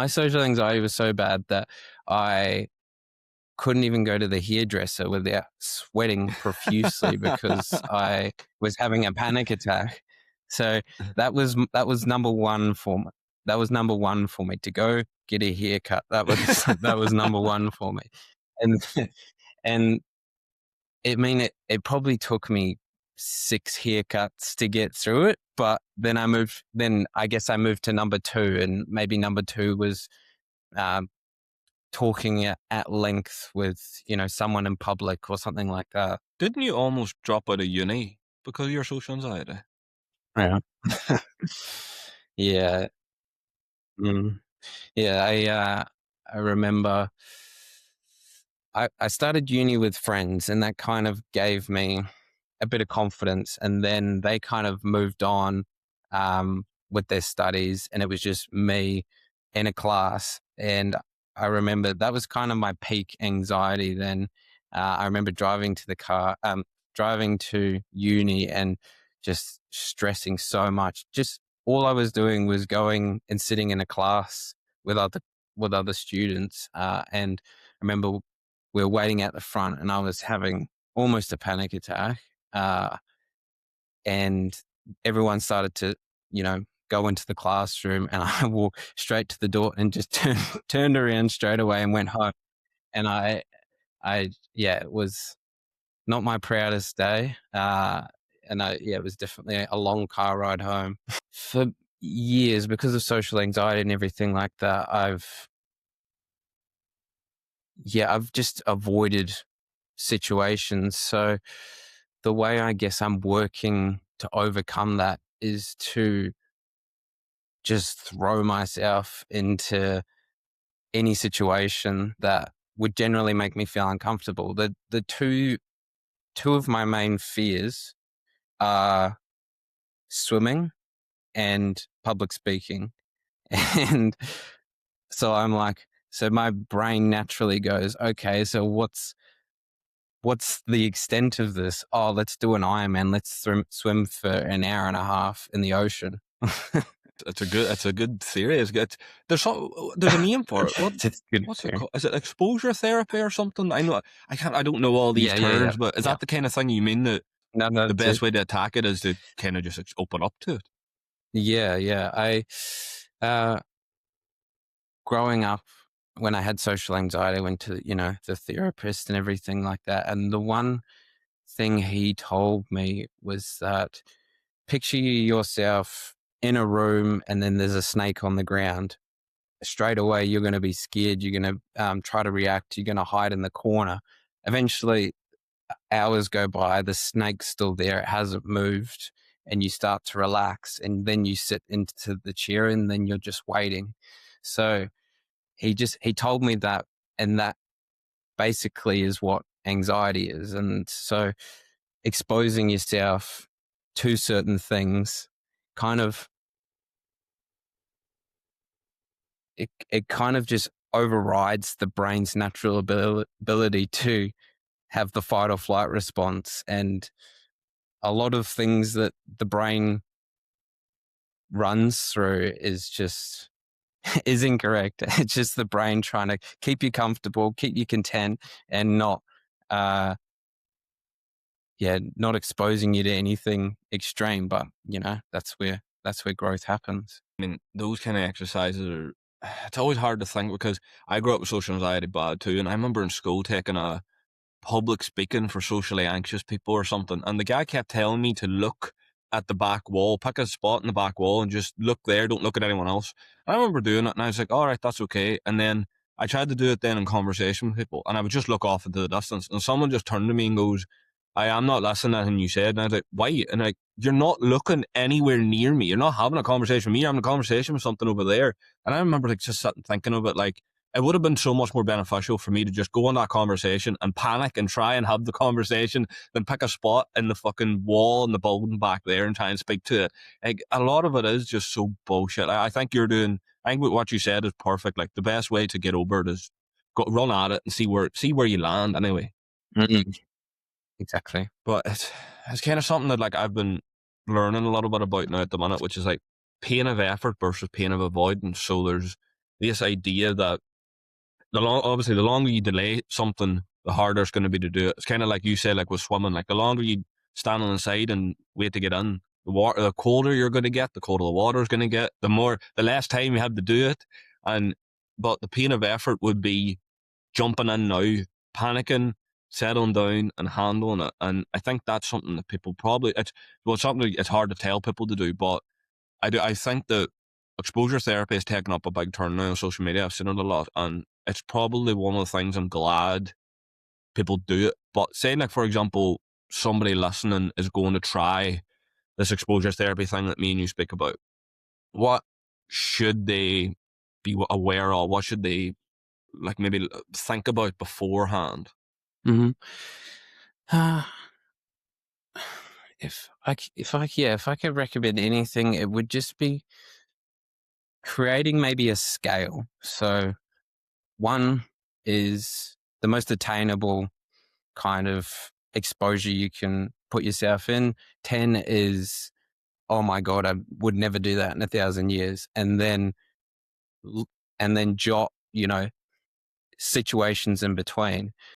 My social anxiety was so bad that I couldn't even go to the hairdresser without sweating profusely because I was having a panic attack. So that was number one for me. That was number one for me, to go get a haircut. That was number one for me. And and it probably took me 6 haircuts to get through it, but then I guess I moved to number 2, and maybe number 2 was um, talking at length with, someone in public or something like that. Didn't you almost drop out of uni because of your social anxiety? Yeah. Yeah. Mm. Yeah, I remember I started uni with friends, and that kind of gave me a bit of confidence, and then they kind of moved on with their studies, and it was just me in a class. And I remember that was kind of my peak anxiety then. I remember driving to uni and just stressing so much. Just all I was doing was going and sitting in a class with other students. And I remember we were waiting at the front, and I was having almost a panic attack. Uh, and everyone started to, go into the classroom, and I walked straight to the door and just turned around straight away and went home. And yeah, it was not my proudest day. It was definitely a long car ride home. For years, because of social anxiety and everything like that, I've just avoided situations. So the way I guess I'm working to overcome that is to just throw myself into any situation that would generally make me feel uncomfortable. The two of my main fears are swimming and public speaking. And so so my brain naturally goes, okay, so what's the extent of this? Oh, let's do an Ironman. Let's swim for an hour and a half in the ocean. It's a good theory. It's good. There's a name for it. What's it called? Is it exposure therapy or something? I don't know all these terms, but is that the kind of thing you mean, that No, the best way to attack it is to kind of just open up to it? Yeah. Growing up, when I had social anxiety, I went to, the therapist and everything like that. And the one thing he told me was that, picture yourself in a room and then there's a snake on the ground. Straight away, you're going to be scared. You're going to try to react. You're going to hide in the corner. Eventually, hours go by, the snake's still there. It hasn't moved. And you start to relax, and then you sit into the chair, and then you're just waiting. So he told me that, and that basically is what anxiety is. And so exposing yourself to certain things kind of, it kind of just overrides the brain's natural ability to have the fight or flight response. And a lot of things that the brain runs through is incorrect. It's just the brain trying to keep you comfortable, keep you content, and not exposing you to anything extreme. But that's where growth happens. I mean, those kind of exercises it's always hard to think, because I grew up with social anxiety bad too, and I remember in school taking a public speaking for socially anxious people or something, and the guy kept telling me to look at the back wall, pick a spot in the back wall and just look there, don't look at anyone else. And I remember doing it, and I was like, all right, that's okay. And then I tried to do it then in conversation with people, and I would just look off into the distance, and someone just turned to me and goes, I am not listening to anything you said. And I was like, why? And like, you're not looking anywhere near me. You're not having a conversation with me. You're having a conversation with something over there. And I remember like just sitting thinking of it, like, it would have been so much more beneficial for me to just go on that conversation and panic and try and have the conversation than pick a spot in the fucking wall in the building back there and try and speak to it. Like, a lot of it is just so bullshit. I think what you said is perfect. Like, the best way to get over it is run at it and see where you land anyway. Mm-hmm. Exactly. But it's kind of something that like I've been learning a little bit about now at the minute, which is like pain of effort versus pain of avoidance. So there's this idea that obviously the longer you delay something, the harder it's going to be to do it. It's kind of like you said, like with swimming, like the longer you stand on the side and wait to get in, the colder you're going to get, the colder the water is going to get, the less time you have to do it. And, but the pain of effort would be jumping in now, panicking, settling down and handling it. And I think that's something that people probably, something it's hard to tell people to do, but I think that exposure therapy has taken up a big turn now on social media. I've seen it a lot, and it's probably one of the things I'm glad people do it. But say, like, for example, somebody listening is going to try this exposure therapy thing that me and you speak about. What should they be aware of? What should they, like, maybe think about beforehand? Mhm. Uh, if I could recommend anything, it would just be creating maybe a scale. So 1 is the most attainable kind of exposure you can put yourself in. 10 is, "Oh my god, I would never do that in 1,000 years." L and then jot, situations in between.